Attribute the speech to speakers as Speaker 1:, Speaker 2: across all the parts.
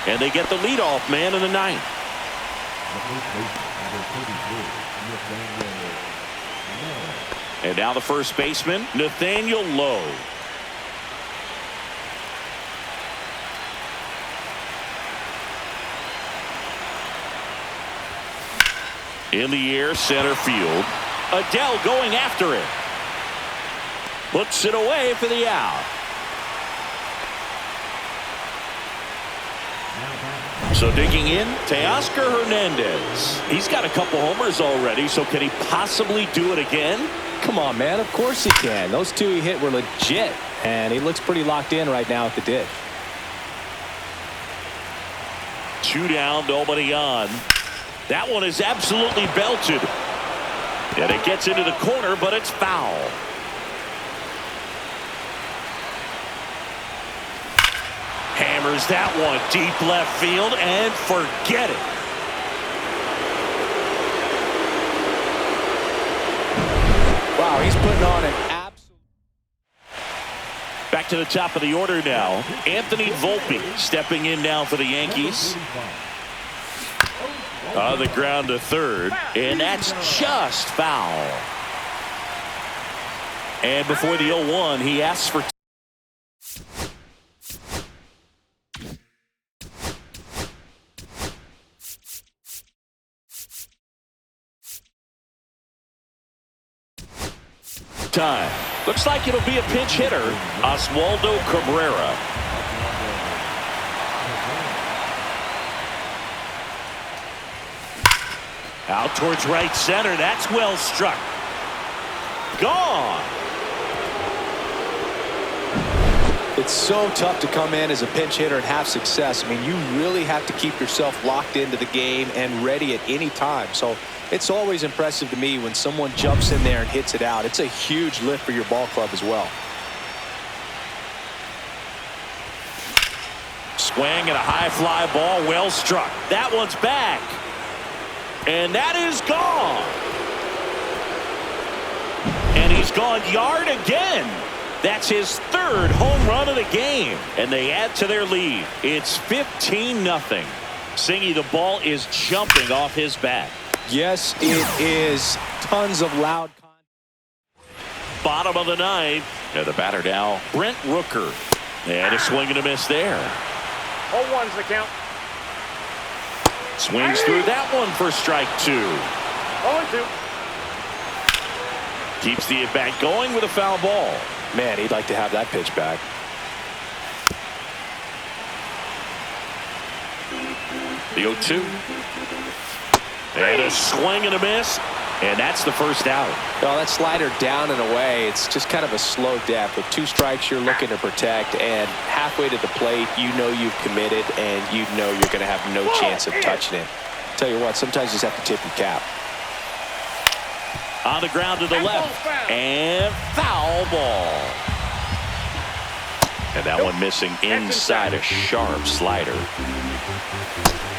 Speaker 1: And they get the leadoff man in the ninth. And now the first baseman, Nathaniel Lowe. In the air, center field. Adele going after it. Puts it away for the out. So digging in, Teoscar Hernandez. He's got a couple homers already, so can he possibly do it again?
Speaker 2: Come on, man. Of course he can. Those two he hit were legit, and he looks pretty locked in right now at the dish.
Speaker 1: 2 down, nobody on. That one is absolutely belted. And it gets into the corner, but it's foul. Hammers that one deep left field and forget it.
Speaker 2: Wow, he's putting on an absolute.
Speaker 1: Back to the top of the order now. Anthony Volpe stepping in now for the Yankees. On the ground to third, and that's just foul. And before the 0-1, he asks for time. Looks like it'll be a pinch hitter, Oswaldo Cabrera. Out towards right center. That's well struck. Gone.
Speaker 2: It's so tough to come in as a pinch hitter and have success. I mean, you really have to keep yourself locked into the game and ready at any time. So it's always impressive to me when someone jumps in there and hits it out. It's a huge lift for your ball club as well.
Speaker 1: Swing and a high fly ball, well struck. That one's back. And that is gone. And he's gone yard again. That's his third home run of the game. And they add to their lead. It's 15-0. Singy, the ball is jumping off his bat.
Speaker 2: Yes, it is. Tons of loud.
Speaker 1: Bottom of the ninth. And the batter now, Brent Rooker. And a swing and a miss there.
Speaker 3: 0-1's the count.
Speaker 1: Swings through that one for strike 2.
Speaker 3: 0-2.
Speaker 1: Keeps the at-bat going with a foul ball.
Speaker 2: Man, he'd like to have that pitch back.
Speaker 1: The 0-2. And a swing and a miss. And that's the first out.
Speaker 2: Well, that slider down and away, it's just kind of a slow death. With 2 strikes you're looking to protect, and halfway to the plate, you know you've committed, and you know you're going to have no chance of touching it. Tell you what, sometimes you just have to tip your cap.
Speaker 1: On the ground to the left. And foul ball. And that one missing inside a sharp slider.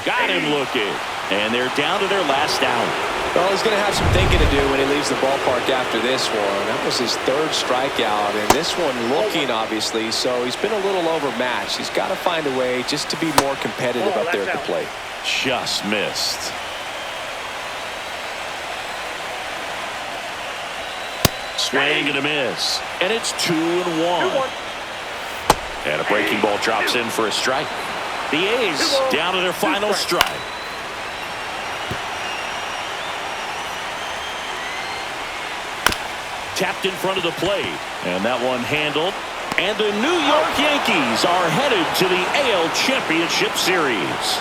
Speaker 1: Got him looking. And they're down to their last down.
Speaker 2: Well, he's going to have some thinking to do when he leaves the ballpark after this one. That was his 3rd strikeout, and this one looking, obviously, so he's been a little overmatched. He's got to find a way just to be more competitive up there at the plate.
Speaker 1: Just missed. Swing and a miss. And it's 2-1. And a breaking ball drops in for a strike. The A's down to their final strike. Tapped in front of the plate. And that one handled. And the New York Yankees are headed to the AL Championship Series.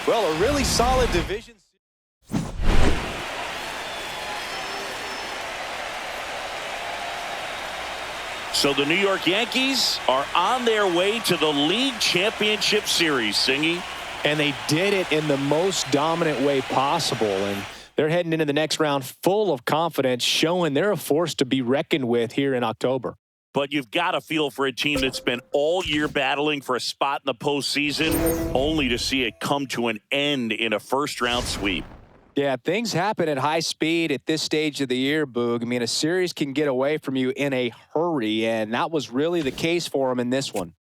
Speaker 2: Well, a really solid division.
Speaker 1: So the New York Yankees are on their way to the League Championship Series, Singy.
Speaker 2: And they did it in the most dominant way possible. And they're heading into the next round full of confidence, showing they're a force to be reckoned with here in October.
Speaker 1: But you've got to feel for a team that's been all year battling for a spot in the postseason, only to see it come to an end in a first-round sweep.
Speaker 2: Yeah, things happen at high speed at this stage of the year, Boog. I mean, a series can get away from you in a hurry, and that was really the case for them in this one.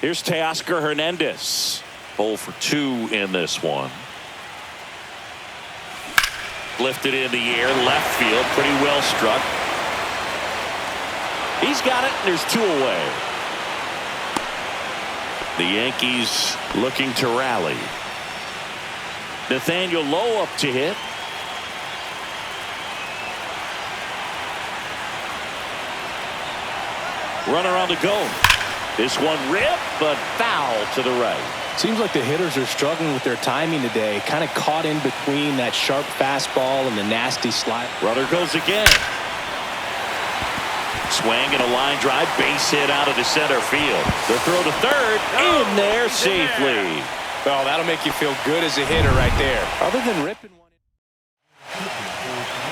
Speaker 1: Here's Teoscar Hernandez. 0 for 2 in this one. Lifted in the air, left field, pretty well struck. He's got it, and there's 2 away. The Yankees looking to rally. Nathaniel Lowe up to hit. Runner on the go. This one ripped, but foul to the right.
Speaker 2: Seems like the hitters are struggling with their timing today. Kind of caught in between that sharp fastball and the nasty slide.
Speaker 1: Runner goes again. Swing and a line drive, base hit out of the center field. The throw to third, in there safely.
Speaker 2: Well, that'll make you feel good as a hitter right there. Other than ripping one.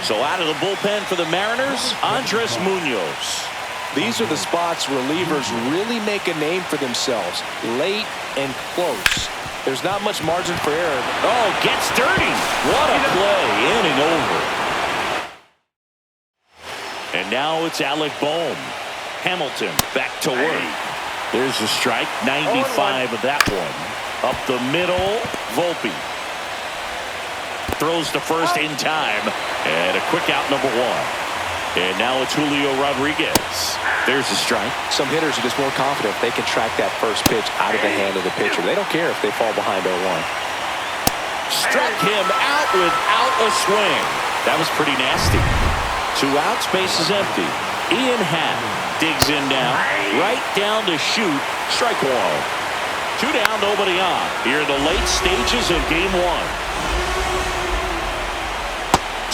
Speaker 1: So out of the bullpen for the Mariners, Andres Munoz.
Speaker 2: These are the spots relievers really make a name for themselves. Late and close. There's not much margin for error.
Speaker 1: Oh, gets dirty. What a play. Inning over. And now it's Alec Bohm. Hamilton back to work. There's a strike. 95 of that one. Up the middle, Volpe. Throws to first in time. And a quick out, number 1. And now it's Julio Rodriguez. There's a strike.
Speaker 2: Some hitters are just more confident if they can track that first pitch out of the hand of the pitcher. They don't care if they fall behind 0-1.
Speaker 1: Struck him out without a swing. That was pretty nasty. 2 outs, base is empty. Ian Happ digs in now. Right down to shoot. Strike 1. 2 down, nobody on. Here in the late stages of game 1.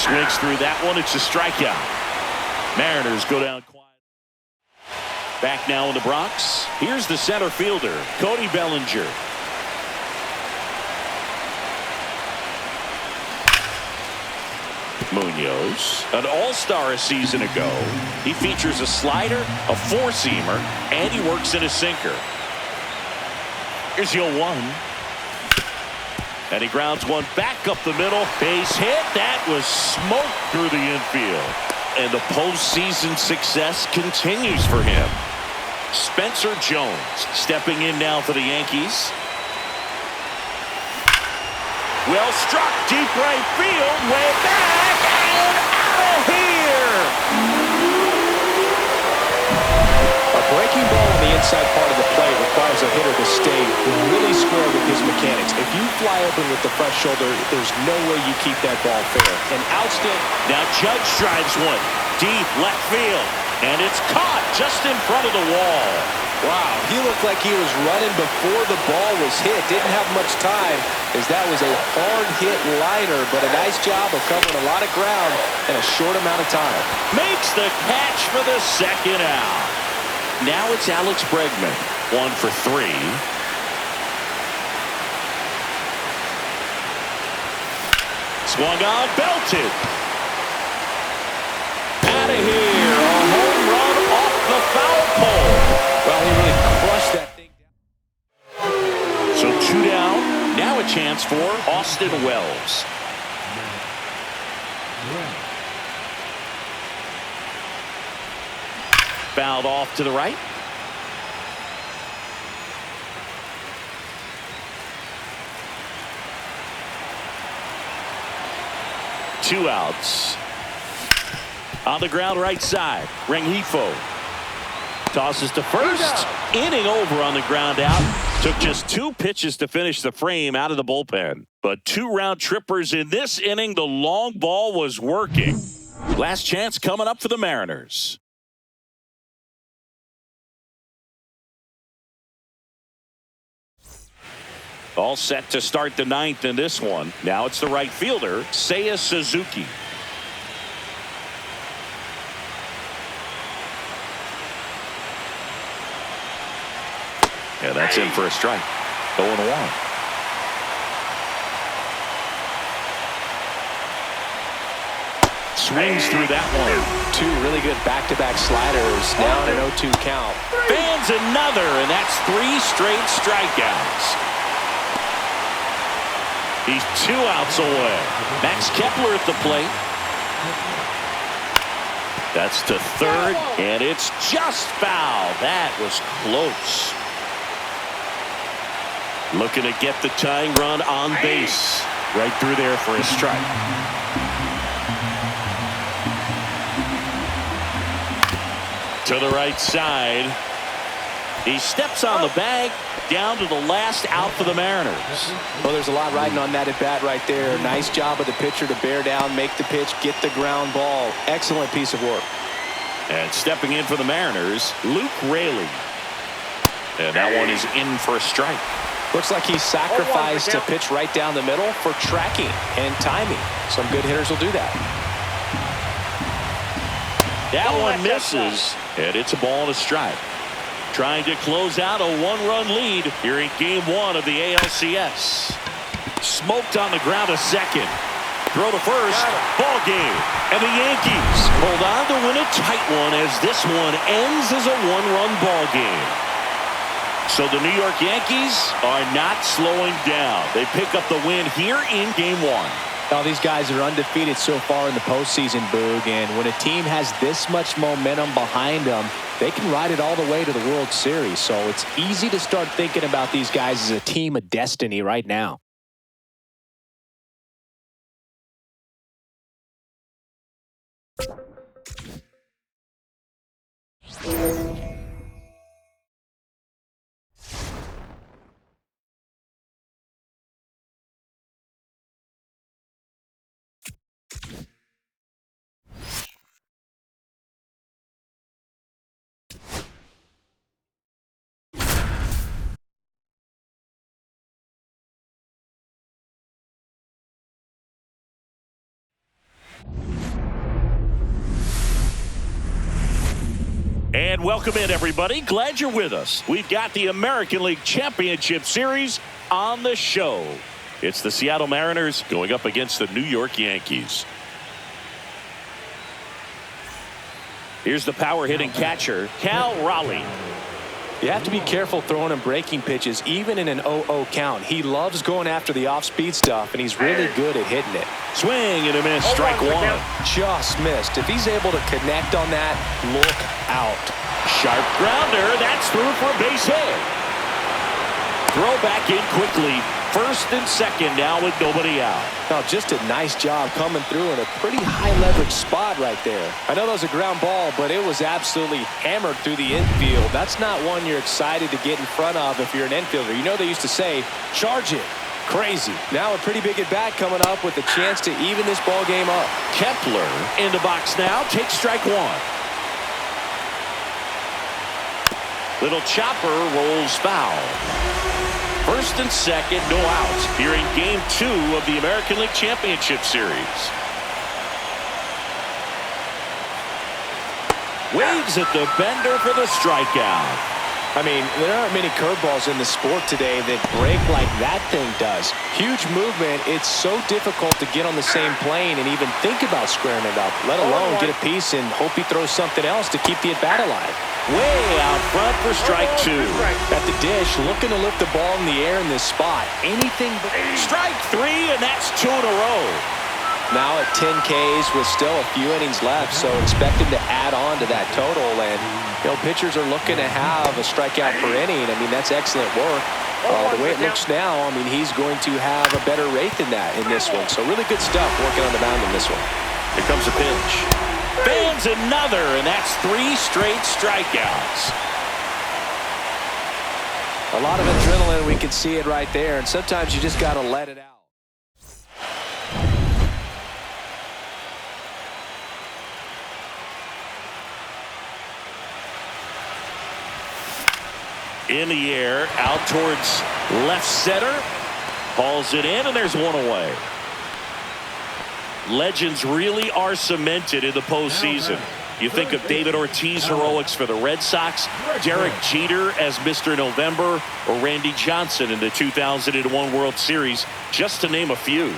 Speaker 1: Swings through that one. It's a strikeout. Mariners go down quiet. Back now in the Bronx. Here's the center fielder, Cody Bellinger. Munoz, an all-star a season ago. He features a slider, a four-seamer, and he works in a sinker. Here's 0-1. And he grounds one back up the middle. Base hit. That was smoke through the infield. And the postseason success continues for him. Spencer Jones stepping in now for the Yankees. Well struck, deep right field, way back, and out of here!
Speaker 2: A breaking ball on the inside part of the plate requires a hitter to stay really square with his mechanics. If you fly open with the front shoulder, there's no way you keep that ball fair. And outstanding.
Speaker 1: Now Judge drives one, deep left field, and it's caught just in front of the wall.
Speaker 2: Wow, he looked like he was running before the ball was hit. Didn't have much time, as that was a hard-hit liner, but a nice job of covering a lot of ground in a short amount of time.
Speaker 1: Makes the catch for the second out. Now it's Alex Bregman, 1 for 3. Swung on, belted. Out of here, a home run off the foul pole.
Speaker 2: Well, he really crushed that thing down.
Speaker 1: So 2 down. Now a chance for Austin Wells. Fouled off to the right. 2 outs. On the ground right side, Rengifo tosses to first. Inning over on the ground out. Took just 2 pitches to finish the frame out of the bullpen. But 2 round trippers in this inning. The long ball was working. Last chance coming up for the Mariners. All set to start the 9th in this one. Now it's the right fielder, Seiya Suzuki. Yeah, that's in for a strike. 0-1. Swings through that one.
Speaker 2: 2 really good back-to-back sliders. Now an 0-2 count.
Speaker 1: Fans another, and that's 3 straight strikeouts. He's 2 outs away. Max Kepler at the plate. That's to third, and it's just foul. That was close. Looking to get the tying run on base. Right through there for a strike. To the right side. He steps on the bag. Down to the last out for the Mariners.
Speaker 2: Well, there's a lot riding on that at bat right there. Nice job of the pitcher to bear down, make the pitch, get the ground ball. Excellent piece of work.
Speaker 1: And stepping in for the Mariners, Luke Raley. And that one is in for a strike.
Speaker 2: Looks like he sacrificed a pitch right down the middle for tracking and timing. Some good hitters will do that.
Speaker 1: That one misses, and it's a ball and a strike. Trying to close out a 1-run lead here in Game 1 of the ALCS. Smoked on the ground a second. Throw to first. Ball game. And the Yankees hold on to win a tight one as this one ends as a 1-run ball game. So the New York Yankees are not slowing down. They pick up the win here in Game 1.
Speaker 2: Now, these guys are undefeated so far in the postseason, Boog, and when a team has this much momentum behind them, they can ride it all the way to the World Series. So it's easy to start thinking about these guys as a team of destiny right now.
Speaker 1: And welcome in, everybody. Glad you're with us. We've got the American League Championship Series on the show. It's the Seattle Mariners going up against the New York Yankees. Here's the power hitting catcher, Cal Raleigh.
Speaker 2: You have to be careful throwing him breaking pitches, even in an 0-0 count. He loves going after the off-speed stuff, and he's really good at hitting it.
Speaker 1: Swing and a miss, strike 1.
Speaker 2: Just missed. If he's able to connect on that, look out.
Speaker 1: Sharp grounder, that's through for a base hit. Throw back in quickly. First and second now with nobody out.
Speaker 2: Now, just a nice job coming through in a pretty high leverage spot right there. I know that was a ground ball, but it was absolutely hammered through the infield. That's not one you're excited to get in front of if you're an infielder. You know they used to say, charge it. Crazy. Now a pretty big at bat coming up with a chance to even this ball game up.
Speaker 1: Kepler in the box now. Takes strike 1. Little chopper rolls foul. First and second, no outs here in Game 2 of the American League Championship Series. Waves at the bender for the strikeout.
Speaker 2: I mean, there aren't many curveballs in the sport today that break like that thing does. Huge movement. It's so difficult to get on the same plane and even think about squaring it up, let alone get a piece and hope he throws something else to keep the at-bat alive.
Speaker 1: Way out front for strike 2.
Speaker 2: At the dish, looking to lift the ball in the air in this spot. Anything but...
Speaker 1: Strike 3, and that's 2 in a row.
Speaker 2: Now at 10 Ks with still a few innings left, so expect him to add on to that total. And, you know, pitchers are looking to have a strikeout per inning. I mean, that's excellent work. The way it looks now, I mean, he's going to have a better rate than that in this one. So really good stuff working on the mound in this one.
Speaker 1: Here comes a pitch. Fans another, and that's 3 straight strikeouts.
Speaker 2: A lot of adrenaline, we can see it right there, and sometimes you just got to let it out.
Speaker 1: In the air, out towards left center. Hauls it in, and there's one away. Legends really are cemented in the postseason. You think of David Ortiz heroics for the Red Sox, Derek Jeter as Mr. November, or Randy Johnson in the 2001 World Series, just to name a few.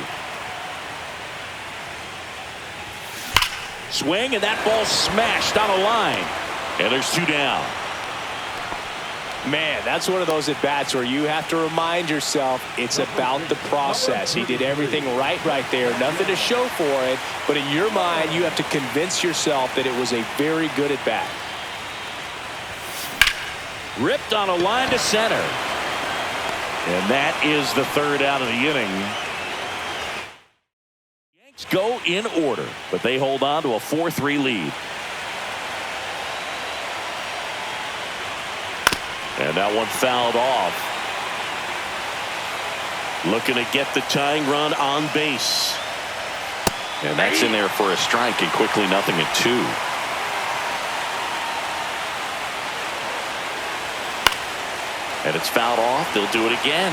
Speaker 1: Swing, and that ball smashed on a line. And there's 2 down.
Speaker 2: Man, that's one of those at-bats where you have to remind yourself it's about the process. He did everything right there. Nothing to show for it, but in your mind, you have to convince yourself that it was a very good at-bat.
Speaker 1: Ripped on a line to center. And that is the 3rd out of the inning. Yanks go in order, but they hold on to a 4-3 lead. And that one fouled off. Looking to get the tying run on base. And that's in there for a strike, and quickly 0-2. And it's fouled off. They'll do it again.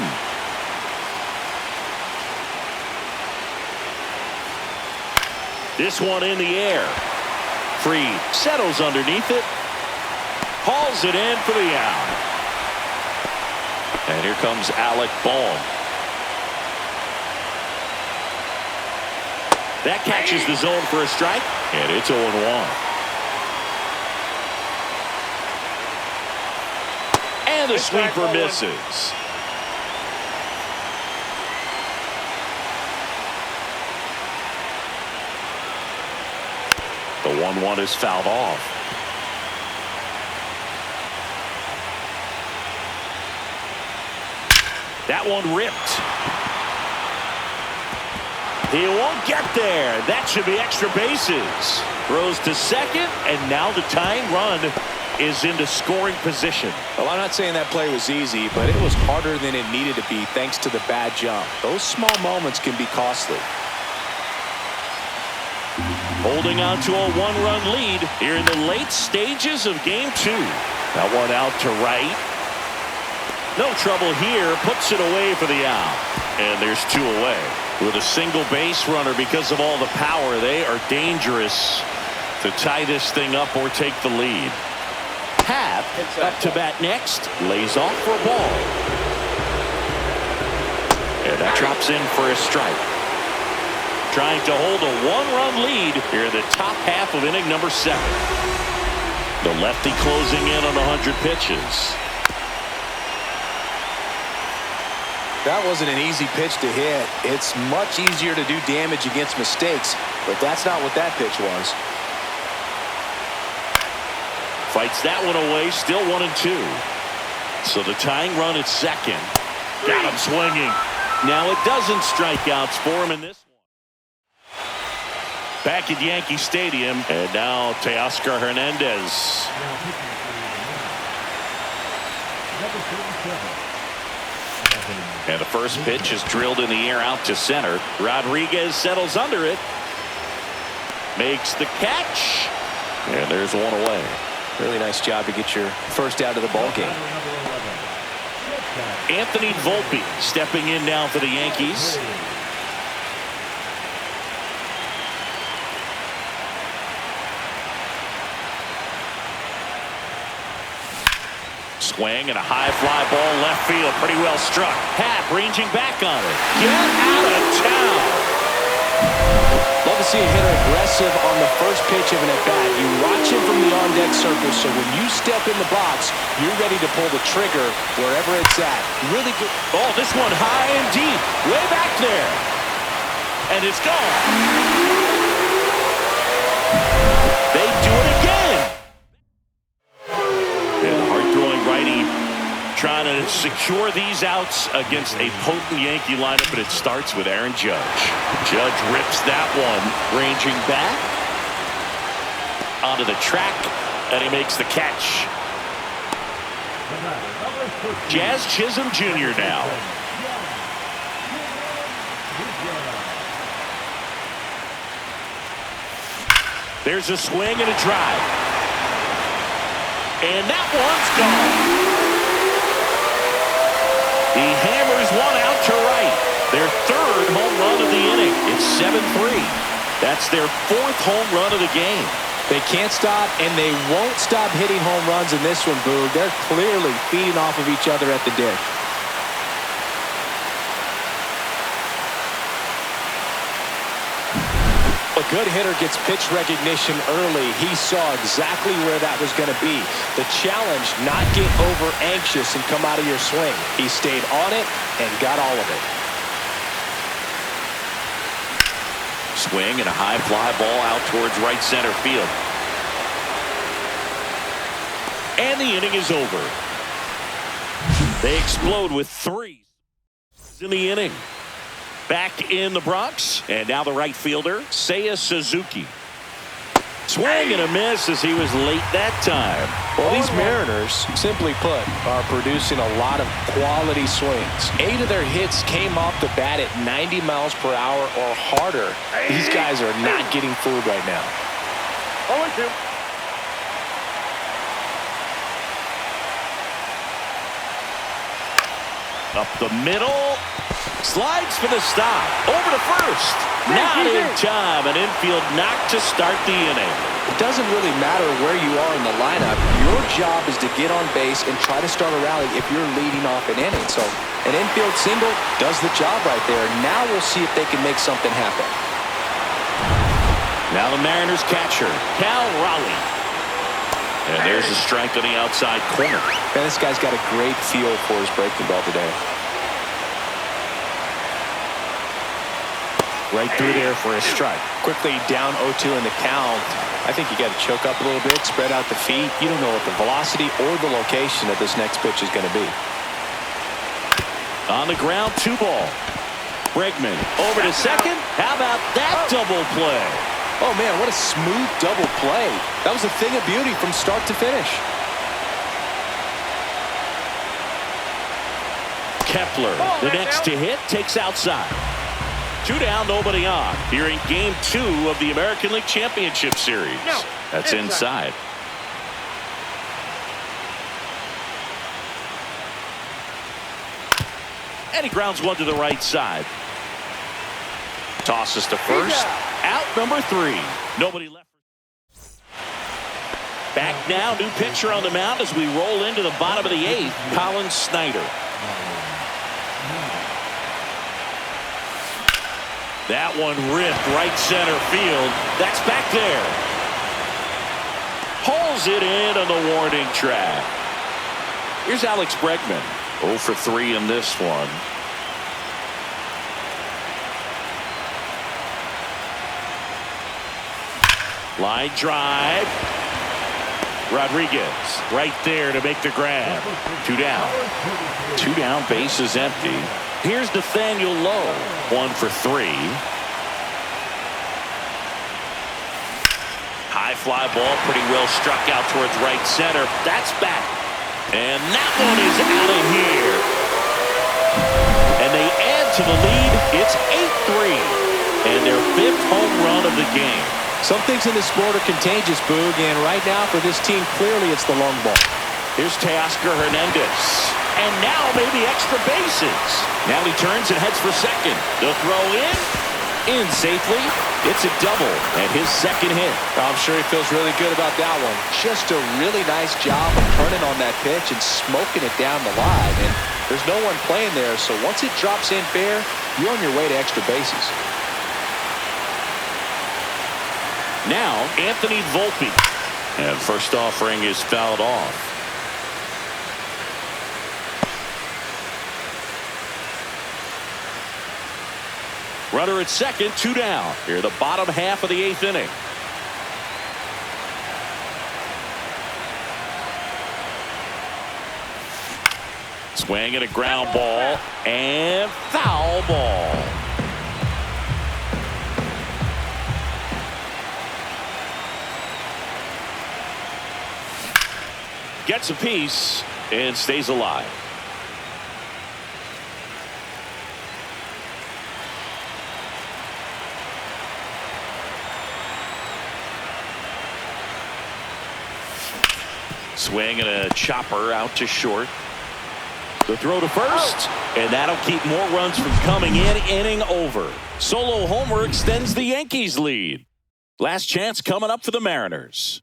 Speaker 1: This one in the air. Freed settles underneath it. Hauls it in for the out. And here comes Alec Bohm. That catches the zone for a strike, and it's 0-1. And the sweeper misses. The 1-1 is fouled off. That one ripped. He won't get there. That should be extra bases. Throws to second, and now the tying run is into scoring position.
Speaker 2: Well, I'm not saying that play was easy, but it was harder than it needed to be thanks to the bad jump. Those small moments can be costly.
Speaker 1: Holding on to a 1-run lead here in the late stages of Game 2. That one out to right. No trouble here, puts it away for the out. And there's 2 away. With a single base runner, because of all the power, they are dangerous to tie this thing up or take the lead. Happ up to bat next, lays off for a ball. And that drops in for a strike. Trying to hold a 1-run lead here in the top half of inning number 7. The lefty closing in on 100 pitches.
Speaker 2: That wasn't an easy pitch to hit. It's much easier to do damage against mistakes, but that's not what that pitch was.
Speaker 1: Fights that one away, still 1-2. So the tying run at second. Got him swinging. Now a dozen strikeouts for him in this one. Back at Yankee Stadium, and now Teoscar Hernandez. And the first pitch is drilled in the air out to center. Rodriguez settles under it. Makes the catch. And there's one away.
Speaker 2: Really nice job to get your first out of the ball game.
Speaker 1: Anthony Volpe stepping in now for the Yankees. Swing and a high fly ball left field, pretty well struck. Happ ranging back on it. Get out of town.
Speaker 2: Love to see a hitter aggressive on the first pitch of an at-bat. You watch him from the on-deck circle, so when you step in the box, you're ready to pull the trigger wherever it's at. Really good.
Speaker 1: Oh, this one high and deep, way back there. And it's gone. They do it again. And hard-throwing righty trying to secure these outs against a potent Yankee lineup, but it starts with Aaron Judge. Judge rips that one, ranging back onto the track, and he makes the catch. Jazz Chisholm Jr. now. There's a swing and a drive. And that one's gone. He hammers one out to right. Their third home run of the inning. It's 7-3. That's their fourth home run of the game.
Speaker 2: They can't stop, and they won't stop hitting home runs in this one, Boog. They're clearly feeding off of each other at the dish. A good hitter gets pitch recognition early. He saw exactly where that was going to be. The challenge, not get over anxious and come out of your swing. He stayed on it and got all of it.
Speaker 1: Swing and a high fly ball out towards right center field. And the inning is over. They explode with 3 in the inning. Back in the Bronx, and now the right fielder, Seiya Suzuki. Swing and a miss as he was late that time.
Speaker 2: Well, these Mariners, simply put, are producing a lot of quality swings. 8 of their hits came off the bat at 90 miles per hour or harder. These guys are not getting fooled right now.
Speaker 3: 0-2.
Speaker 1: Up the middle. Slides for the stop. Over to first. Not in time. An infield knock to start the inning.
Speaker 2: It doesn't really matter where you are in the lineup. Your job is to get on base and try to start a rally if you're leading off an inning. So an infield single does the job right there. Now we'll see if they can make something happen.
Speaker 1: Now the Mariners catcher, Cal Raleigh. And there's a strike on the outside corner.
Speaker 2: And this guy's got a great feel for his breaking ball today.
Speaker 1: Right through there for a strike.
Speaker 2: Quickly down 0-2 in the count. I think you got to choke up a little bit, spread out the feet. You don't know what the velocity or the location of this next pitch is going to be.
Speaker 1: On the ground, 2 ball. Bregman over to second. How about that double play?
Speaker 2: Oh, man, what a smooth double play. That was a thing of beauty from start to finish.
Speaker 1: Kepler, the next to hit, takes outside. 2 down, nobody on. Here in Game 2 of the American League Championship Series. That's inside. And he grounds one to the right side. Tosses to first. Out number 3. Nobody left. Back now, new pitcher on the mound as we roll into the bottom of the 8th. Colin Snyder. That one ripped right center field. That's back there. Pulls it in on the warning track. Here's Alex Bregman. 0 for 3 in this one. Line drive. Rodriguez right there to make the grab. 2 down. 2 down, base is empty. Here's Nathaniel Lowe. 1 for 3. High fly ball, pretty well struck out towards right center. That's back. And that one is out of here. And they add to the lead. It's 8-3. And their 5th home run of the game.
Speaker 2: Some things in this sport are contagious, Boog, and right now for this team, clearly it's the long ball.
Speaker 1: Here's Teoscar Hernandez. And now maybe extra bases. Now he turns and heads for second. They'll throw in safely. It's a double and his second hit.
Speaker 2: I'm sure he feels really good about that one. Just a really nice job of turning on that pitch and smoking it down the line. And there's no one playing there, so once it drops in fair, you're on your way to extra bases.
Speaker 1: Now, Anthony Volpe. And first offering is fouled off. Runner at second, 2 down. Here, the bottom half of the 8th inning. Swing and a ground ball and foul ball. Gets a piece and stays alive. Swing and a chopper out to short. The throw to first, and that'll keep more runs from coming in. Inning over. Solo homer extends the Yankees lead. Last chance coming up for the Mariners.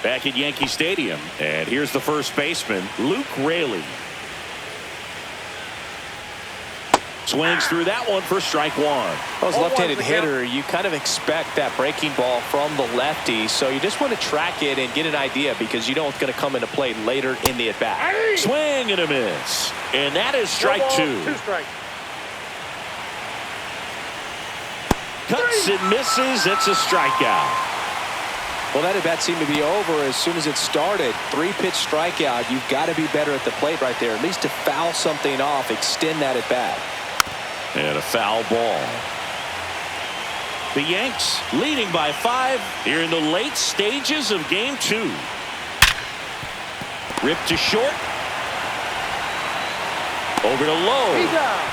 Speaker 1: Back at Yankee Stadium, and here's the first baseman, Luke Raley. Swings through that one for strike one.
Speaker 2: Well, as a left-handed hitter, you kind of expect that breaking ball from the lefty, so you just want to track it and get an idea because you know it's going to come into play later in the at-bat.
Speaker 1: Swing and a miss. And that is strike two.
Speaker 3: Two strikes.
Speaker 1: Cuts and misses. It's a strikeout.
Speaker 2: Well, that at-bat seemed to be over as soon as it started. 3-pitch strikeout. You've got to be better at the plate right there, at least to foul something off, extend that at-bat.
Speaker 1: And a foul ball. The Yanks leading by 5 here in the late stages of game 2. Ripped to short. Over to low.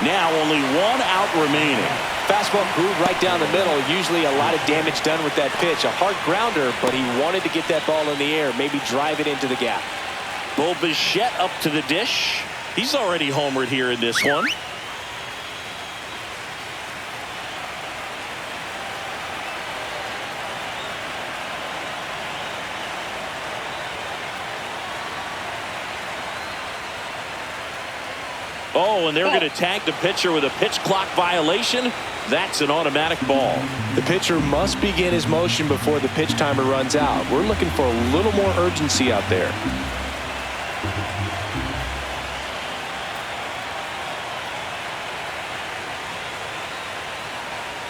Speaker 1: Now only 1 out remaining.
Speaker 2: Fastball groove right down the middle. Usually a lot of damage done with that pitch. A hard grounder, but he wanted to get that ball in the air, maybe drive it into the gap.
Speaker 1: Bo Bichette up to the dish. He's already homered here in this one. Oh, and they're going to tag the pitcher with a pitch clock violation. That's an automatic ball.
Speaker 2: The pitcher must begin his motion before the pitch timer runs out. We're looking for a little more urgency out there.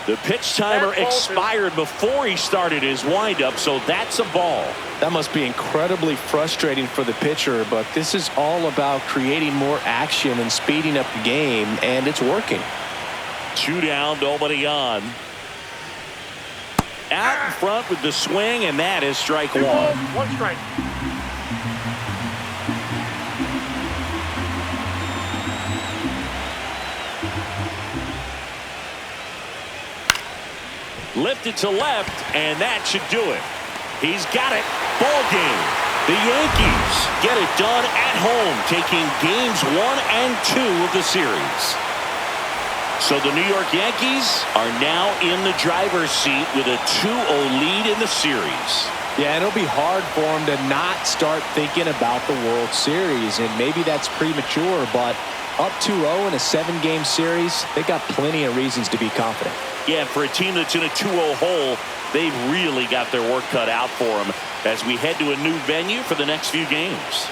Speaker 1: The pitch timer expired before he started his windup, so that's a ball.
Speaker 2: That must be incredibly frustrating for the pitcher, but this is all about creating more action and speeding up the game, and it's working.
Speaker 1: 2 down, nobody on. Out in front with the swing, and that is strike 1.
Speaker 3: 1 strike.
Speaker 1: Lifted to left, and that should do it. He's got it. Ball game. The Yankees get it done at home, taking games 1 and 2 of the series. So the New York Yankees are now in the driver's seat with a 2-0 lead in the series.
Speaker 2: Yeah, and it'll be hard for them to not start thinking about the World Series, and maybe that's premature, but up 2-0 in a 7-game series, they got plenty of reasons to be confident.
Speaker 1: Yeah, for a team that's in a 2-0 hole, they've really got their work cut out for them as we head to a new venue for the next few games.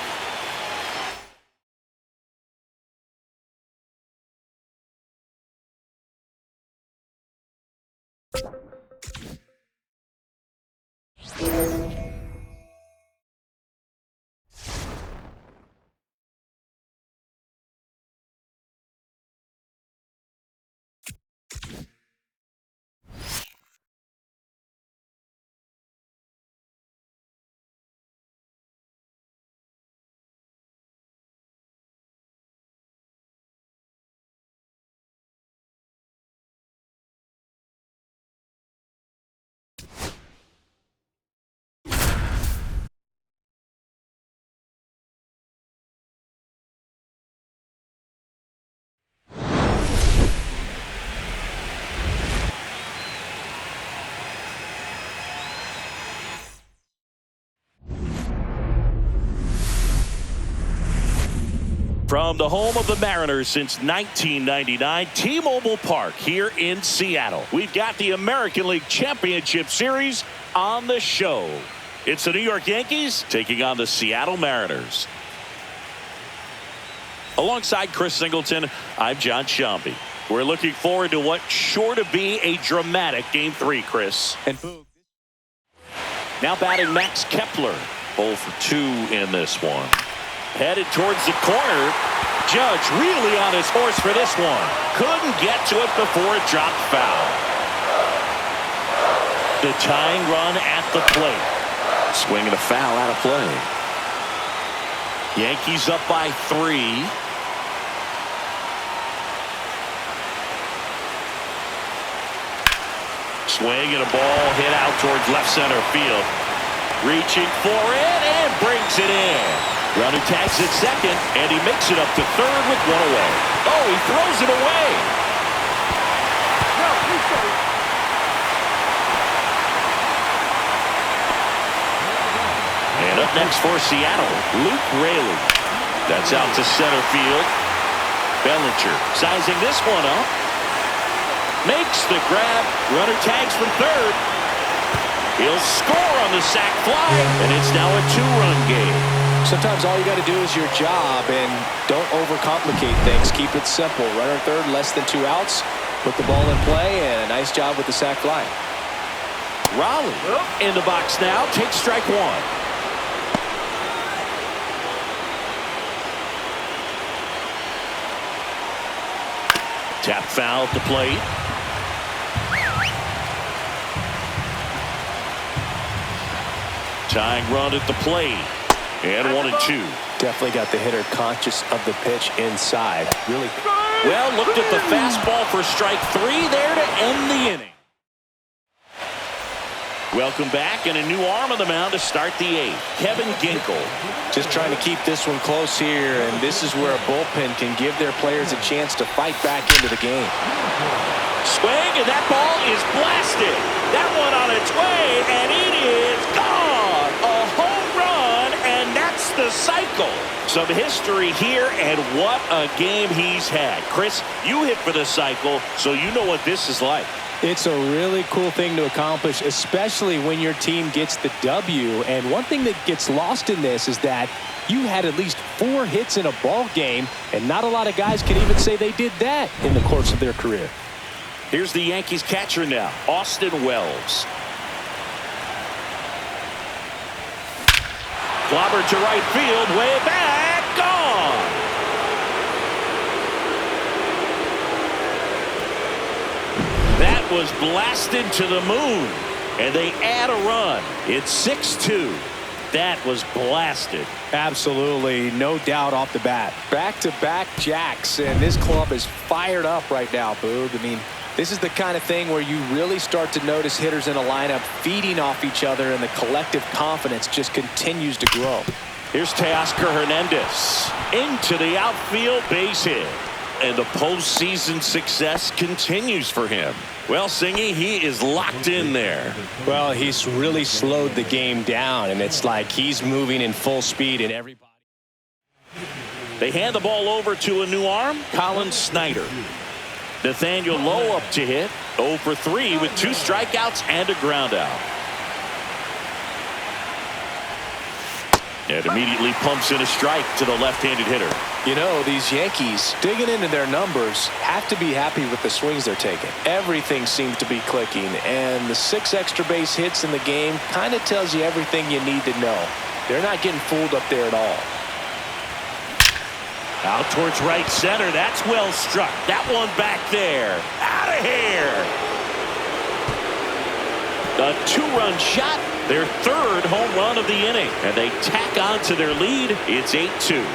Speaker 1: From the home of the Mariners since 1999, T-Mobile Park here in Seattle. We've got the American League Championship Series on the show. It's the New York Yankees taking on the Seattle Mariners. Alongside Chris Singleton, I'm John Shambi. We're looking forward to what's sure to be a dramatic Game 3, Chris.
Speaker 2: And boom.
Speaker 1: Now batting Max Kepler. 0 for 2 in this one. Headed towards the corner. Judge really on his horse for this one. Couldn't get to it before it dropped foul. The tying run at the plate. Swinging a foul out of play. Yankees up by 3. Swing and a ball hit out towards left center field. Reaching for it and brings it in. Runner tags at second, and he makes it up to third with one away. Oh, he throws it away. And up next for Seattle, Luke Raley. That's out to center field. Bellinger sizing this one up. Makes the grab. Runner tags from third. He'll score on the sac fly, and it's now a 2-run game.
Speaker 2: Sometimes all you got to do is your job, and don't overcomplicate things. Keep it simple. Runner third, less than 2 outs. Put the ball in play, and a nice job with the sac fly.
Speaker 1: Raleigh in the box now. Takes strike 1. Tap foul at the plate. Tying run at the plate. And 1 and 2.
Speaker 2: Definitely got the hitter conscious of the pitch inside. Really.
Speaker 1: Well, looked at the fastball for strike 3 there to end the inning. Welcome back, and a new arm on the mound to start the 8th. Kevin Ginkel.
Speaker 2: Just trying to keep this one close here, and this is where a bullpen can give their players a chance to fight back into the game.
Speaker 1: Swing, and that ball is blasted. That one on its way, and it is gone. A home run, and that's the cycle. Some history here, and what a game he's had. Chris, you hit for the cycle, so you know what this is like.
Speaker 2: It's a really cool thing to accomplish, especially when your team gets the W. And one thing that gets lost in this is that you had at least 4 hits in a ball game, and not a lot of guys can even say they did that in the course of their career.
Speaker 1: Here's the Yankees catcher now, Austin Wells. Clobbered to right field, way back, gone. That was blasted to the moon, and they add a run. It's 6-2. That was blasted.
Speaker 2: Absolutely, no doubt off the bat. Back-to-back jacks, and this club is fired up right now, Boog. I mean, this is the kind of thing where you really start to notice hitters in a lineup feeding off each other, and the collective confidence just continues to grow.
Speaker 1: Here's Teoscar Hernandez into the outfield, base hit. And the postseason success continues for him. Well, Singy, he is locked in there.
Speaker 2: Well, he's really slowed the game down, and it's like he's moving in full speed, and everybody.
Speaker 1: They hand the ball over to a new arm, Colin Snyder. Nathaniel Lowe up to hit, 0 for 3 with 2 strikeouts and a ground out. And immediately pumps in a strike to the left-handed hitter.
Speaker 2: You know, these Yankees, digging into their numbers, have to be happy with the swings they're taking. Everything seems to be clicking, and the 6 extra base hits in the game kind of tells you everything you need to know. They're not getting fooled up there at all.
Speaker 1: Out towards right center. That's well struck. That one back there. Out of here. A 2-run shot. Their 3rd home run of the inning. And they tack on to their lead. It's 8-2.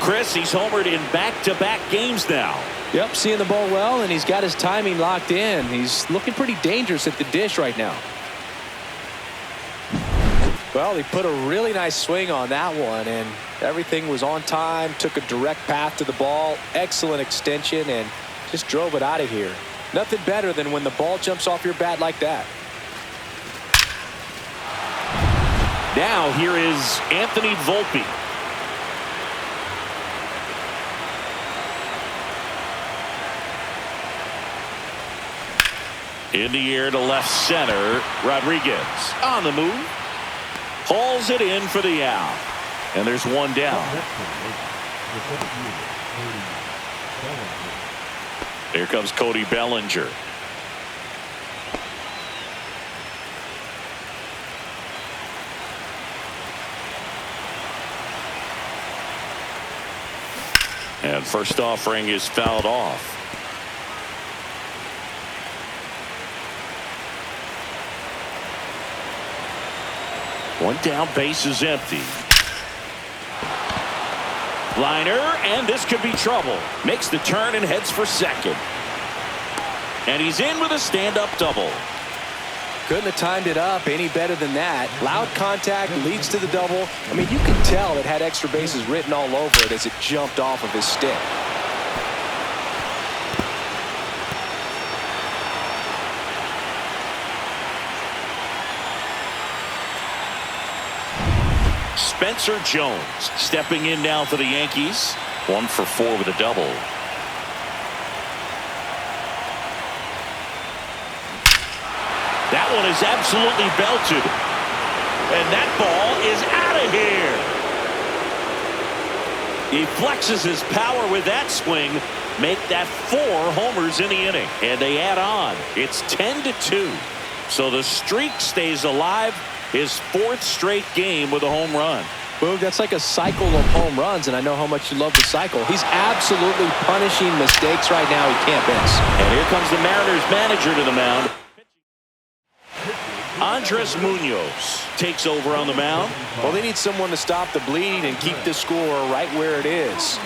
Speaker 1: Chris, he's homered in back-to-back games now.
Speaker 2: Yep, seeing the ball well, and he's got his timing locked in. He's looking pretty dangerous at the dish right now. Well, he put a really nice swing on that one, and everything was on time, took a direct path to the ball, excellent extension, and just drove it out of here. Nothing better than when the ball jumps off your bat like that.
Speaker 1: Now here is Anthony Volpe. In the air to left center. Rodriguez on the move. Hauls it in for the out. And there's one down. Here comes Cody Bellinger. And first offering is fouled off. One down, base is empty. Liner, and this could be trouble. Makes the turn and heads for second. And he's in with a stand-up double.
Speaker 2: Couldn't have timed it up any better than that. Loud contact leads to the double. I mean, you can tell it had extra bases written all over it as it jumped off of his stick.
Speaker 1: Spencer Jones stepping in now for the Yankees. 1 for 4 with a double. That one is absolutely belted. And that ball is out of here. He flexes his power with that swing. Make that 4 homers in the inning. And they add on. It's 10-2. So the streak stays alive. His 4th straight game with a home run.
Speaker 2: Boog, that's like a cycle of home runs, and I know how much you love the cycle. He's absolutely punishing mistakes right now he can't miss.
Speaker 1: And here comes the Mariners manager to the mound. Andres Munoz takes over on the mound.
Speaker 2: Well, they need someone to stop the bleeding and keep the score right where it is.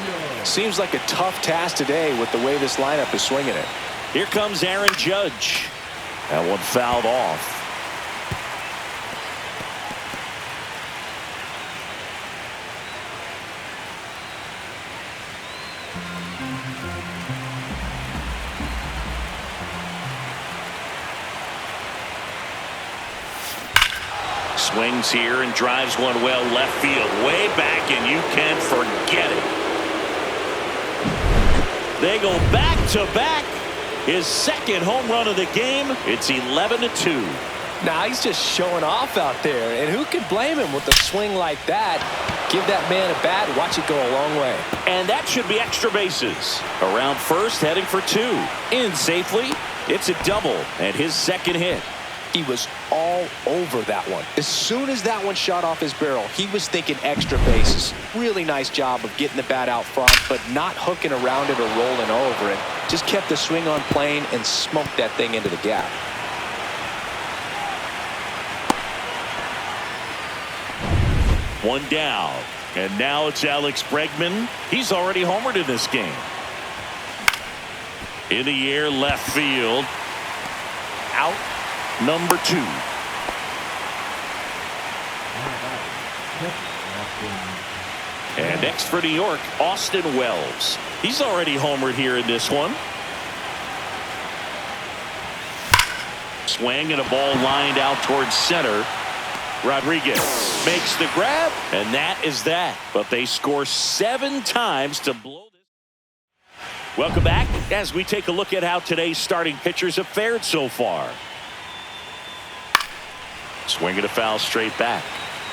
Speaker 2: Seems like a tough task today with the way this lineup is swinging it.
Speaker 1: Here comes Aaron Judge. That one fouled off. Swings here and drives one well left field, way back, and you can forget it. They go back to back. His 2nd home run of the game. It's 11-2.
Speaker 2: Now he's just showing off out there, and who can blame him with a swing like that? Give that man a bat, watch it go a long way.
Speaker 1: And that should be extra bases. Around first, heading for 2. In safely. It's a double, and his 2nd hit.
Speaker 2: He was all over that one. As soon as that one shot off his barrel, he was thinking extra bases. Really nice job of getting the bat out front, but not hooking around it or rolling over it. Just kept the swing on plane and smoked that thing into the gap.
Speaker 1: One down. And now it's Alex Bregman. He's already homered in this game. In the air, left field. Out. Number 2. And next for New York, Austin Wells. He's already homered here in this one. Swing and a ball lined out towards center. Rodriguez makes the grab, and that is that. But they score 7 times to blow this. Welcome back as we take a look at how today's starting pitchers have fared so far. Swing and a foul straight back.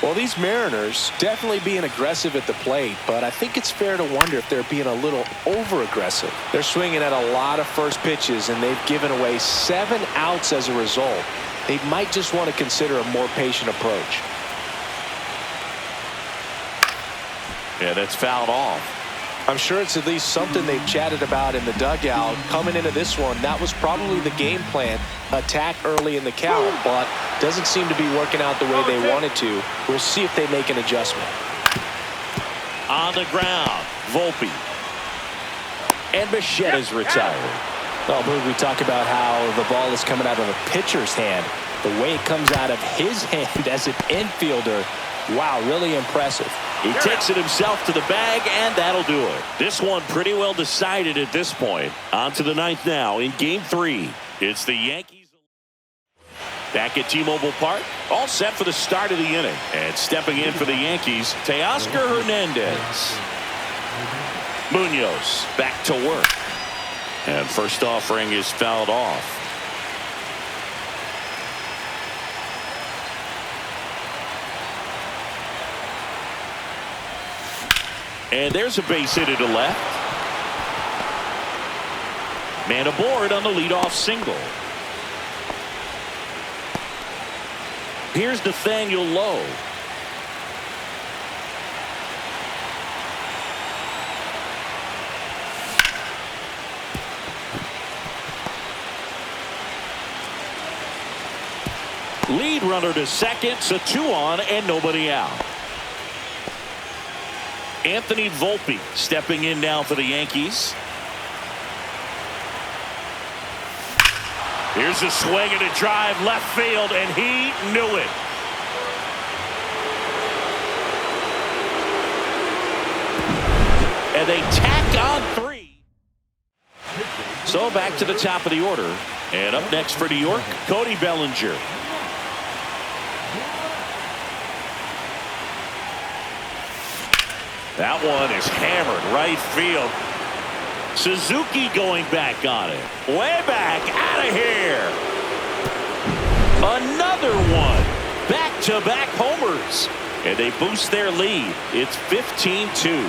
Speaker 2: Well, these Mariners definitely being aggressive at the plate, but I think it's fair to wonder if they're being a little over-aggressive. They're swinging at a lot of first pitches, and they've given away 7 outs as a result. They might just want to consider a more patient approach.
Speaker 1: Yeah, that's fouled off.
Speaker 2: I'm sure it's at least something they've chatted about in the dugout. Coming into this one, that was probably the game plan. Attack early in the count, but doesn't seem to be working out the way they wanted to. We'll see if they make an adjustment.
Speaker 1: On the ground, Volpe. And Bichetta's retired.
Speaker 2: Well, Boog, we talk about how the ball is coming out of a pitcher's hand. The way it comes out of his hand as an infielder, wow, really impressive.
Speaker 1: He takes it himself to the bag, and that'll do it. This one pretty well decided at this point. On to the 9th now in Game 3. It's the Yankees. Back at T-Mobile Park, all set for the start of the inning. And stepping in for the Yankees, Teoscar Hernandez. Munoz back to work. And first offering is fouled off. And there's a base hit to left. Man aboard on the leadoff single. Here's Nathaniel Lowe. Lead runner to second, so 2 on and nobody out. Anthony Volpe stepping in now for the Yankees. Here's a swing and a drive left field, and he knew it. And they tack on 3. So back to the top of the order. And up next for New York, Cody Bellinger. That one is hammered right field. Suzuki going back on it. Way back, out of here. Another one. Back-to-back homers. And they boost their lead. It's 15-2.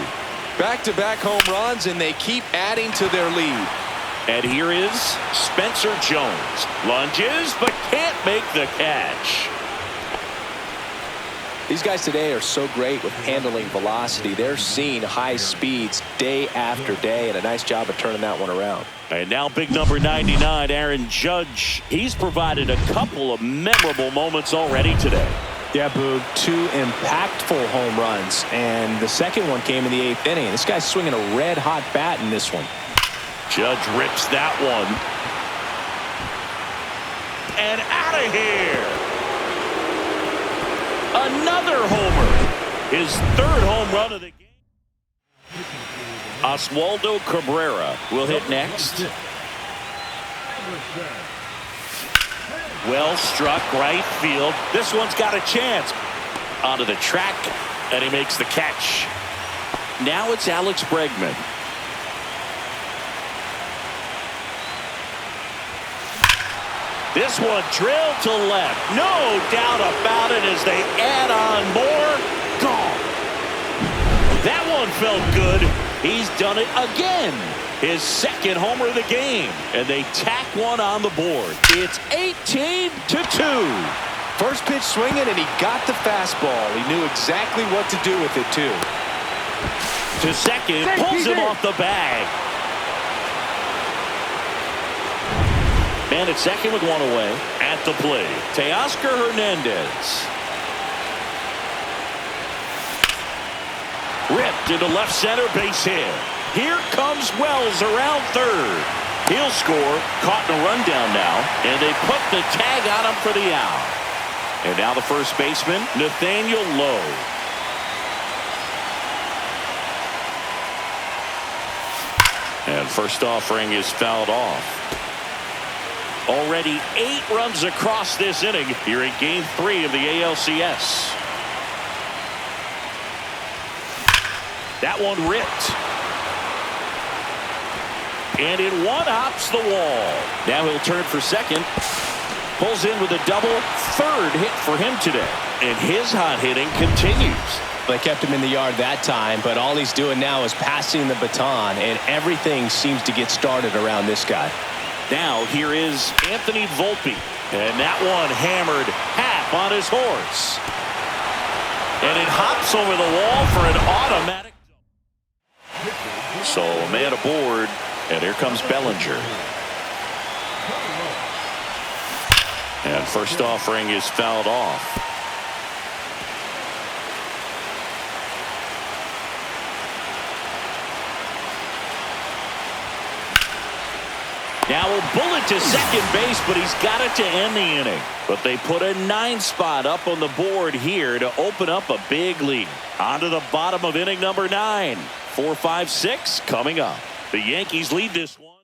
Speaker 2: Back-to-back home runs, and they keep adding to their lead.
Speaker 1: And here is Spencer Jones. Lunges, but can't make the catch.
Speaker 2: These guys today are so great with handling velocity. They're seeing high speeds day after day, and a nice job of turning that one around.
Speaker 1: And now big number 99, Aaron Judge. He's provided a couple of memorable moments already today.
Speaker 2: Yeah, Boog, 2 impactful home runs, and the second one came in the 8th inning. This guy's swinging a red-hot bat in this one.
Speaker 1: Judge rips that one. And out of here. Another homer. His 3rd home run of the game. Oswaldo Cabrera will hit next. Well struck right field. This one's got a chance. Onto the track, and he makes the catch. Now it's Alex Bregman. This one drilled to left. No doubt about it as they add on more. Gone. That one felt good. He's done it again. His 2nd homer of the game. And they tack one on the board. It's 18-2.
Speaker 2: First pitch swinging, and he got the fastball. He knew exactly what to do with it, too.
Speaker 1: To second, pulls him off the bag. Man at second with 1 away. At the plate, Teoscar Hernandez. Ripped into left center, base hit. Here comes Wells around 3rd. He'll score. Caught in a rundown now, and they put the tag on him for the out. And now the first baseman, Nathaniel Lowe. And first offering is fouled off. Already 8 runs across this inning here in Game 3 of the ALCS. That one ripped. And in one hops the wall. Now he'll turn for second. Pulls in with a double. 3rd hit for him today. And his hot hitting continues.
Speaker 2: They kept him in the yard that time, but all he's doing now is passing the baton, and everything seems to get started around this guy.
Speaker 1: Now here is Anthony Volpe. And that one hammered half on his horse. And it hops over the wall for an automatic. So a man aboard. And here comes Bellinger. And first offering is fouled off. Now a bullet to second base, but he's got it to end the inning. But they put a 9 spot up on the board here to open up a big lead. On to the bottom of inning number 9. 4, 5, 6 coming up. The Yankees lead this one.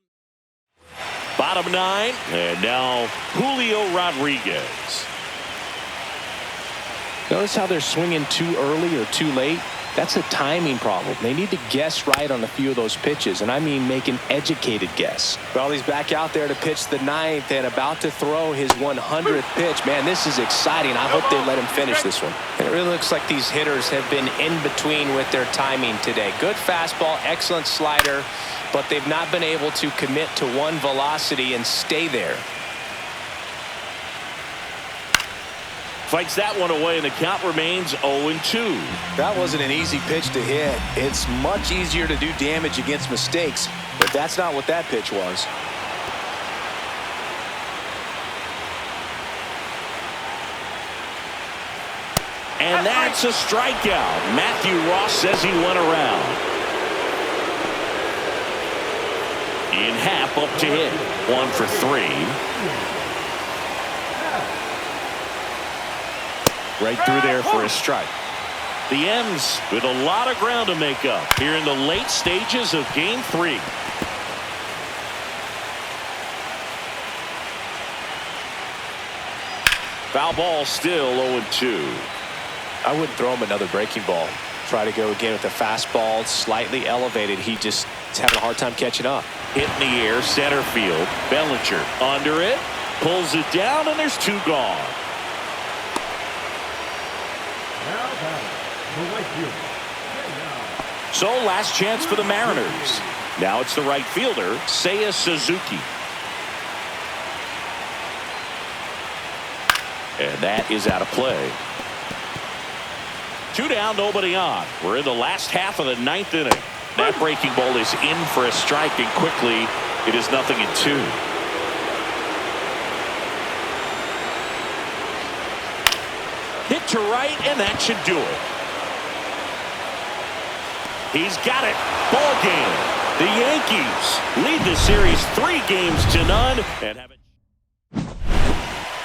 Speaker 1: Bottom 9, and now Julio Rodriguez.
Speaker 2: Notice how they're swinging too early or too late? That's a timing problem. They need to guess right on a few of those pitches, and I mean make an educated guess. Well, he's back out there to pitch the 9th and about to throw his 100th pitch. Man, this is exciting. I hope they let him finish this one. And it really looks like these hitters have been in between with their timing today. Good fastball, excellent slider, but they've not been able to commit to one velocity and stay there.
Speaker 1: Fights that one away, and the count remains 0-2.
Speaker 2: That wasn't an easy pitch to hit. It's much easier to do damage against mistakes, but that's not what that pitch was.
Speaker 1: And that's a strikeout. Matthew Ross says he went around. Ian Happ up to hit. 1 for 3. Right through there for a strike. The M's with a lot of ground to make up here in the late stages of Game 3. Foul ball, still 0-2.
Speaker 2: I wouldn't throw him another breaking ball. Try to go again with the fastball, slightly elevated. He's having a hard time catching up.
Speaker 1: Hit in the air, center field. Bellinger under it, pulls it down, and there's 2 gone. So last chance for the Mariners. Now it's the right fielder, Seiya Suzuki. And that is out of play. 2 down, nobody on. We're in the last half of the 9th inning. That breaking ball is in for a strike, and quickly it is 0-2. Hit to right, and that should do it. He's got it. Ball game. The Yankees lead the series 3-0 and have it.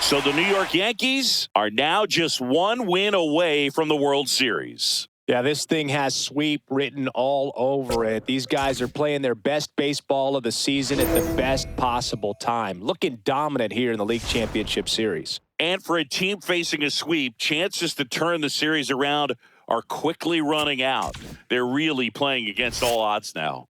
Speaker 1: So the New York Yankees are now just 1 win away from the World Series.
Speaker 2: Yeah, this thing has sweep written all over it. These guys are playing their best baseball of the season at the best possible time. Looking dominant here in the League Championship Series.
Speaker 1: And for a team facing a sweep, chances to turn the series around are quickly running out. They're really playing against all odds now.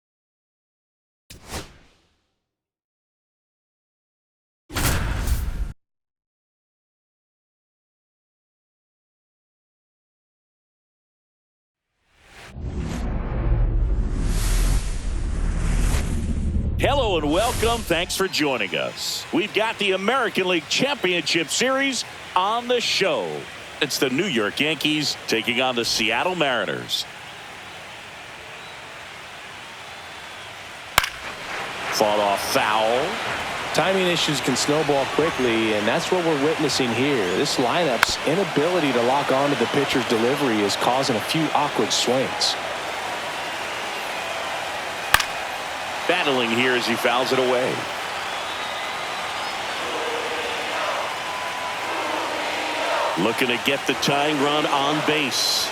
Speaker 1: Hello and welcome. Thanks for joining us. We've got the American League Championship Series on the show. It's the New York Yankees taking on the Seattle Mariners. Fought off foul.
Speaker 2: Timing issues can snowball quickly, and that's what we're witnessing here. This lineup's inability to lock onto the pitcher's delivery is causing a few awkward swings.
Speaker 1: Battling here as he fouls it away. Looking to get the tying run on base.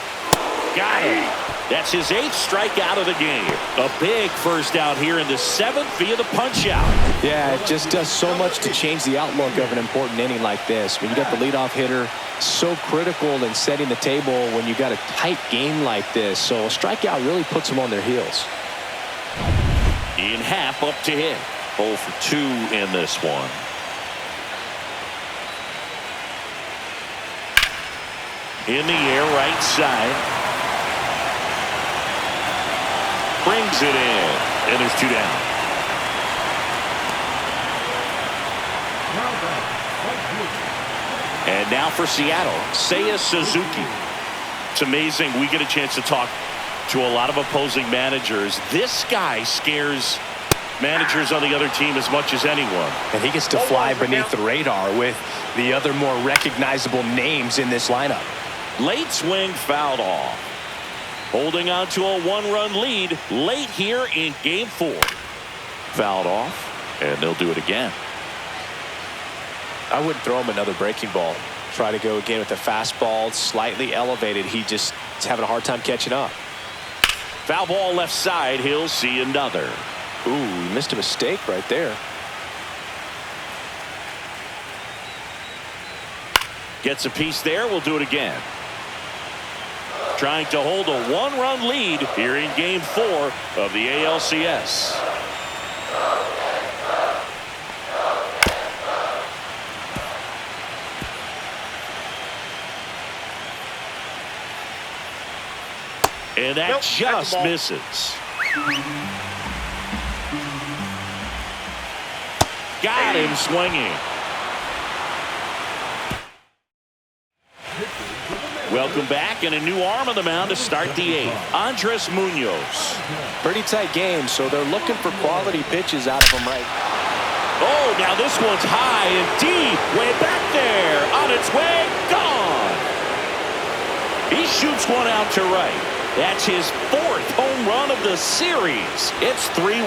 Speaker 1: Got it. That's his 8th strikeout of the game. A big first out here in the 7th via the punch out.
Speaker 2: Yeah, it just does so much to change the outlook of an important inning like this. When you got the leadoff hitter, so critical in setting the table when you got a tight game like this. So a strikeout really puts them on their heels.
Speaker 1: Ian Happ up to hit. 0 for 2 in this one. In the air, right side. Brings it in. And there's 2 down. And now for Seattle, Seiya Suzuki. It's amazing. We get a chance to talk to a lot of opposing managers. This guy scares managers on the other team as much as anyone.
Speaker 2: And he gets to fly beneath the radar with the other more recognizable names in this lineup.
Speaker 1: Late swing fouled off. Holding on to a 1-run lead late here in Game 4. Fouled off, and they'll do it again.
Speaker 2: I wouldn't throw him another breaking ball. Try to go again with the fastball, slightly elevated. He's having a hard time catching up.
Speaker 1: Foul ball left side. He'll see another.
Speaker 2: Ooh, he missed a mistake right there.
Speaker 1: Gets a piece there. We'll do it again. Trying to hold a 1-run lead here in Game 4 of the ALCS. And that just misses. Got him swinging. Welcome back, and a new arm on the mound to start the 8th. Andres Munoz.
Speaker 2: Pretty tight game, so they're looking for quality pitches out of him right now.
Speaker 1: Oh, now this one's high and deep. Way back there. On its way. Gone. He shoots one out to right. That's his 4th home run of the series. It's 3-1.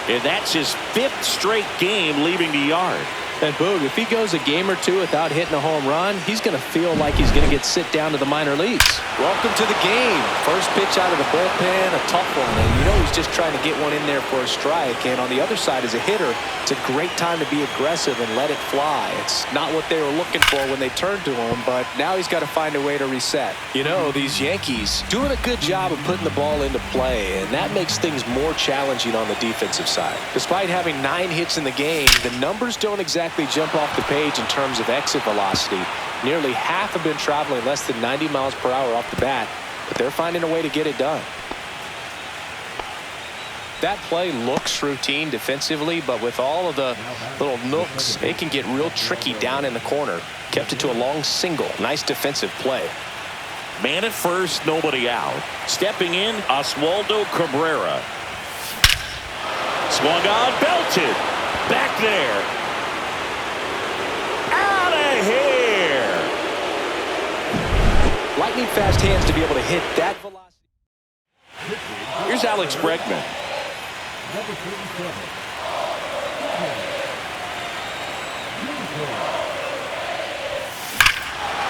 Speaker 1: And that's his 5th straight game leaving the yard.
Speaker 2: And Boog, if he goes a game or two without hitting a home run, he's going to feel like he's going to get sit down to the minor leagues. Welcome to the game. First pitch out of the bullpen, a tough one. And you know he's just trying to get one in there for a strike. And on the other side, as a hitter, it's a great time to be aggressive and let it fly. It's not what they were looking for when they turned to him, but now he's got to find a way to reset. You know, these Yankees doing a good job of putting the ball into play, and that makes things more challenging on the defensive side. Despite having 9 hits in the game, the numbers don't exactly jump off the page in terms of exit velocity. Nearly half have been traveling less than 90 miles per hour off the bat, but they're finding a way to get it done. That play looks routine defensively, but with all of the little nooks, it can get real tricky down in the corner. Kept it to a long single. Nice defensive play.
Speaker 1: Man at first, nobody out. Stepping in, Oswaldo Cabrera. Swung on, belted. Back there. Out of here.
Speaker 2: Lightning fast hands to be able to hit that velocity.
Speaker 1: Here's Alex Bregman.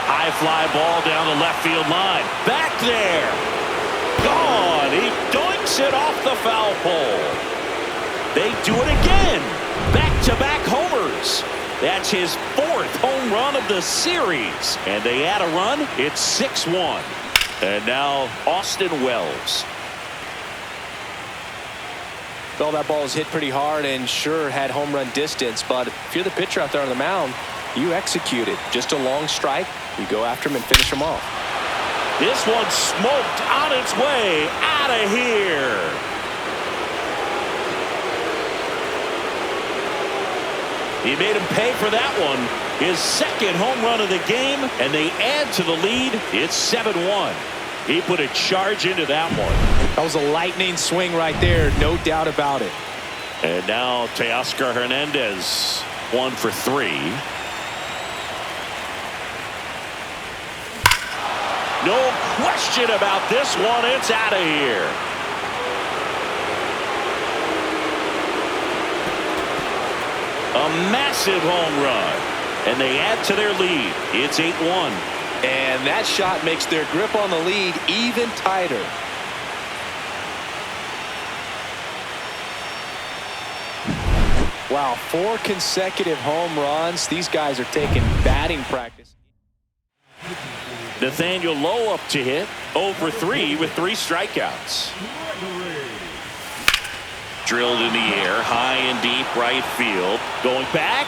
Speaker 1: High fly ball down the left field line. Back there. Gone. He doinks it off the foul pole. They do it again. Back-to-back homers. That's his 4th home run of the series. And they add a run. It's 6-1. And now Austin Wells.
Speaker 2: Well, that ball was hit pretty hard and sure had home run distance, but if you're the pitcher out there on the mound, you execute it. Just a long strike. You go after him and finish him off.
Speaker 1: This one smoked on its way out of here. He made him pay for that one. His 2nd home run of the game, and they add to the lead. It's 7-1. He put a charge into that one.
Speaker 2: That was a lightning swing right there, no doubt about it.
Speaker 1: And now Teoscar Hernandez, 1 for 3. No question about this one. It's out of here. A massive home run. And they add to their lead. It's 8-1.
Speaker 2: And that shot makes their grip on the lead even tighter. Wow, 4 consecutive home runs. These guys are taking batting practice.
Speaker 1: Nathaniel Lowe up to hit. 0 for 3 with 3 strikeouts. Drilled in the air, high and deep right field. Going back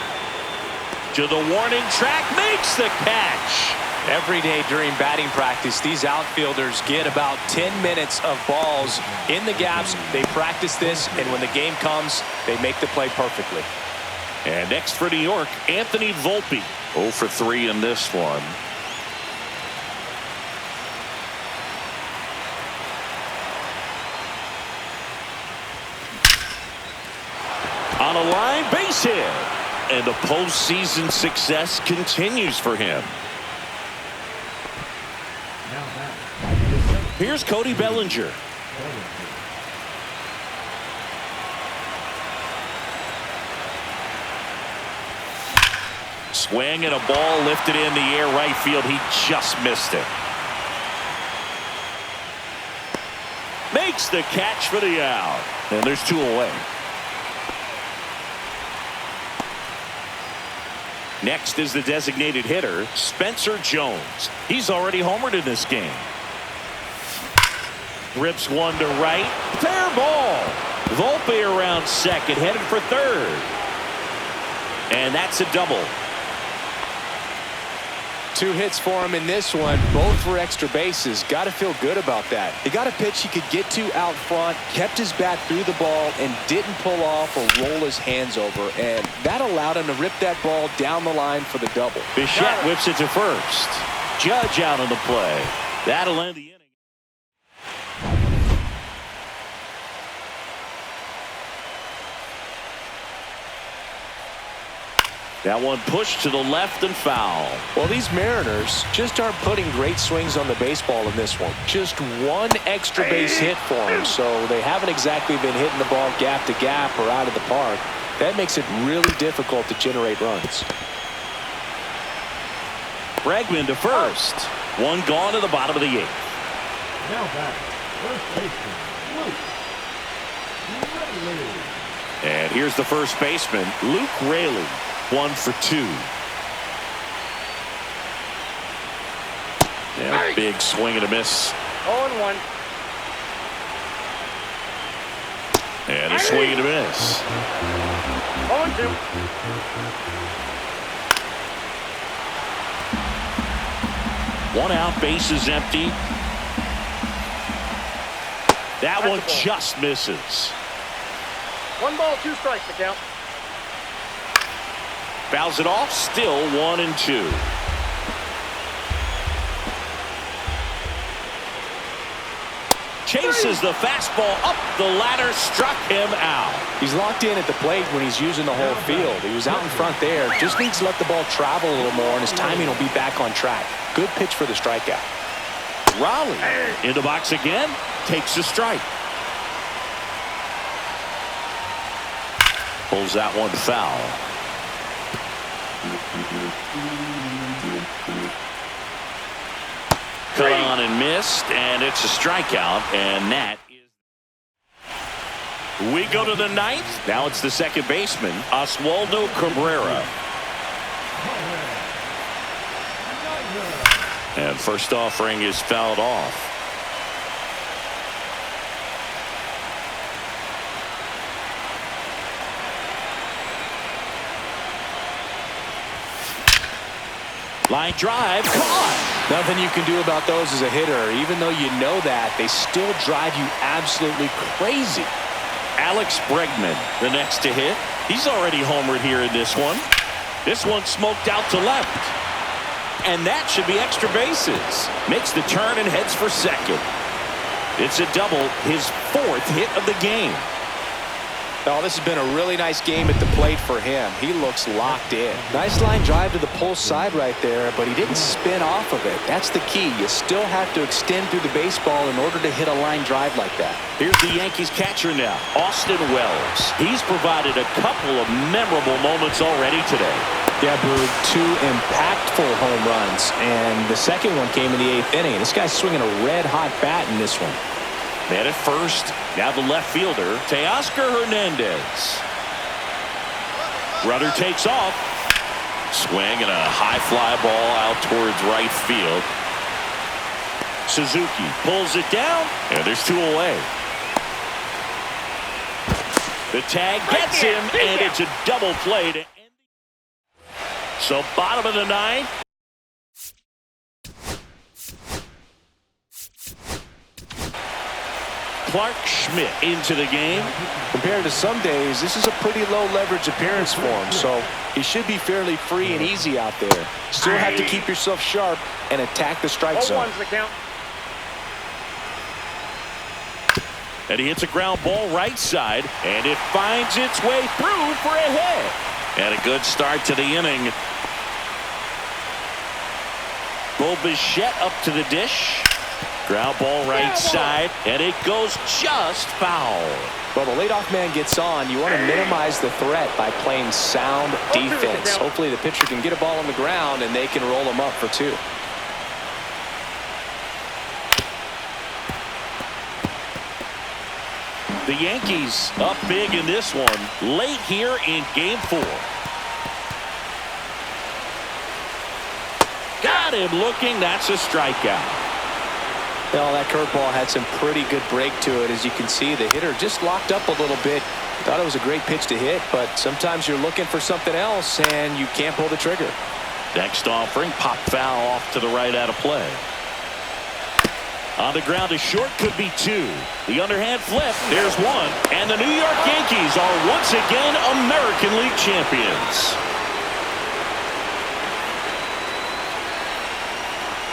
Speaker 1: to the warning track, makes the catch.
Speaker 2: Every day during batting practice, these outfielders get about 10 minutes of balls in the gaps. They practice this, and when the game comes, they make the play perfectly.
Speaker 1: And next for New York, Anthony Volpe. 0 for 3 in this one. On a line, base hit. And the postseason success continues for him. Here's Cody Bellinger. Swing and a ball lifted in the air right field. He just missed it. Makes the catch for the out. And there's 2 away. Next is the designated hitter, Spencer Jones. He's already homered in this game. Rips one to right. Fair ball. Volpe around second, headed for third. And that's a double.
Speaker 2: 2 hits for him in this one, both for extra bases. Got to feel good about that. He got a pitch he could get to out front, kept his bat through the ball, and didn't pull off or roll his hands over. And that allowed him to rip that ball down the line for the double.
Speaker 1: Bichette whips it to first. Judge out on the play. That'll end the inning. That one pushed to the left and foul.
Speaker 2: Well, these Mariners just aren't putting great swings on the baseball in this one. Just one extra base hit for them, so they haven't exactly been hitting the ball gap to gap or out of the park. That makes it really difficult to generate runs.
Speaker 1: Bregman to first. One gone to the bottom of the 8th.
Speaker 3: Now back. First baseman, Luke Raley.
Speaker 1: And here's the first baseman, Luke Raley. 1 for 2. And a big swing and a miss.
Speaker 3: 0-1.
Speaker 1: And a swing and a miss.
Speaker 3: 0-2.
Speaker 1: One out, base is empty. That one just misses.
Speaker 3: 1 ball, 2 strikes to count.
Speaker 1: Fouls it off, still 1-2. Chases the fastball up the ladder, struck him out.
Speaker 2: He's locked in at the plate when he's using the whole field. He was out in front there. Just needs to let the ball travel a little more, and his timing will be back on track. Good pitch for the strikeout.
Speaker 1: Raleigh in the box again, takes a strike. Pulls that one foul. Cut on and missed, and it's a strikeout, and that is. We go to the 9th. Now it's the second baseman, Oswaldo Cabrera. And first offering is fouled off. Line drive, caught.
Speaker 2: Nothing you can do about those as a hitter. Even though you know that, they still drive you absolutely crazy.
Speaker 1: Alex Bregman, the next to hit. He's already homered here in this one. This one smoked out to left. And that should be extra bases. Makes the turn and heads for second. It's a double, his 4th hit of the game.
Speaker 2: Oh, this has been a really nice game at the plate for him. He looks locked in. Nice line drive to the pull side right there, but he didn't spin off of it. That's the key. You still have to extend through the baseball in order to hit a line drive like that.
Speaker 1: Here's the Yankees catcher now, Austin Wells. He's provided a couple of memorable moments already today.
Speaker 2: Yeah, Boog, 2 impactful home runs, and the second one came in the 8th inning. This guy's swinging a red-hot bat in this one.
Speaker 1: Man at first, now the left fielder, Teoscar Hernandez. Rudder takes off. Swing and a high fly ball out towards right field. Suzuki pulls it down, and there's 2 away. The tag gets him, and it's a double play to end. So bottom of the 9th. Clark Schmidt into the game.
Speaker 2: Compared to some days, this is a pretty low leverage appearance for him, so he should be fairly free and easy out there. Still have to keep yourself sharp and attack the strike zone.
Speaker 3: 0-1's the count.
Speaker 1: And he hits a ground ball right side, and it finds its way through for a hit. And a good start to the inning. Bo Bichette up to the dish. Ground ball right side, and it goes just foul.
Speaker 2: Well, the leadoff man gets on. You want to minimize the threat by playing sound defense. Hopefully the pitcher can get a ball on the ground, and they can roll him up for 2.
Speaker 1: The Yankees up big in this one, late here in Game 4. Got him looking. That's a strikeout.
Speaker 2: Well, that curveball had some pretty good break to it. As you can see, the hitter just locked up a little bit. Thought it was a great pitch to hit, but sometimes you're looking for something else, and you can't pull the trigger.
Speaker 1: Next offering, pop foul off to the right out of play. On the ground to short, could be 2. The underhand flip, there's 1. And the New York Yankees are once again American League champions.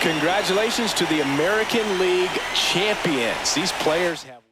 Speaker 2: Congratulations to the American League champions. These players have